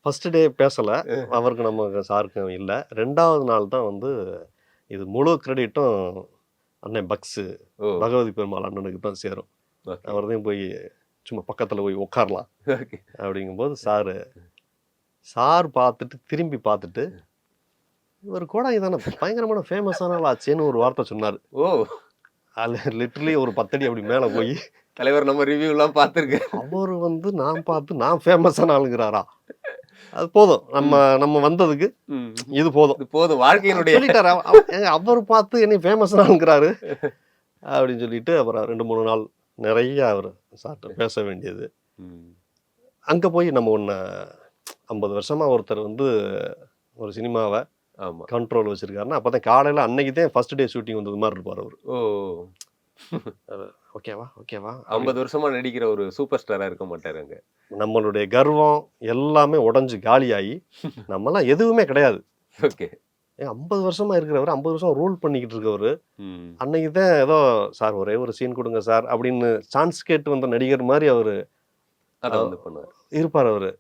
First day பேசல. அவருக்கு நம்ம சாருக்கும் இல்ல. 2வது நாள் தான் வந்து இது முழு கிரெடிட்டும் அண்ணன் பக்ஸு, ஓ! பகவதி பெருமாள் அண்ணனுக்கு தான் சேரும். ஓகே. அவர்தான் போய் சும்மா பக்கத்துல போய் உட்காரலாம் ஓகே. அப்படிங்கும்போது சார் பார்த்துட்டு திரும்பி பார்த்துட்டு, "இவர் கோடாங்கி தானே பயங்கரமான ஃபேமஸான ஆள் ஆச்சேன்னு" ஒரு வார்த்தை சொன்னாரு. ஓ! அது லிட்டரலி ஒரு 10 அடி அப்படி மேல போய், தலைவர் நம்ம ரிவ்யூலாம் பார்த்துருக்கேன். அவரு வந்து நான் பார்த்து நான் ஃபேமஸான ஆளுங்கிறாரா? அது போதும். நம்ம வந்ததுக்கு ம். இது போதும். இது போதும் வாழ்க்கையினுடைய சொல்லிட்டாரு. அவரு பார்த்து என்னை ஃபேமஸான ஆளுங்கிறாரு அப்படின்னு சொல்லிட்டு, அப்புறம் 2, 3 நாள் நிறைய அவரு சார்ட்ட பேச வேண்டியது. ம். அங்க போய் நம்ம 50 வருஷமா ஒருத்தர் வந்து ஒரு சினிமாவ ஆமா. கண்ட்ரோல் வச்சிருக்காருன்னா, அப்பதான் காலையில அன்னைக்கு தான் ஃபர்ஸ்ட் டே ஷூட்டிங் வந்தது மாரி இருப்பாரு அவரு. ஓ! ஓகேவா? ஓகேவா? 50 வருஷமா நடிக்கிற ஒரு சூப்பர் ஸ்டாரா இருக்க மாட்டாரு அங்க. நம்மளுடைய கர்வம் எல்லாமே உடைஞ்சு காலியாகி, நம்மலாம் எதுவுமே கிடையாது. ஓகே. 50 வருஷமா இருக்கிறவரு, 50 வருஷம் ரூல் பண்ணிக்கிட்டு இருக்கவரு, ம். அன்னைக்கு தான் ஏதோ "சார் ஒரே ஒரு சீன் குடுங்க சார்" அப்படின்னு சான்ஸ் கேட்டு வந்த நடிகர் மாரி அவரு அத வந்து பண்ணுவாரு. இருப்பாரு அவரு.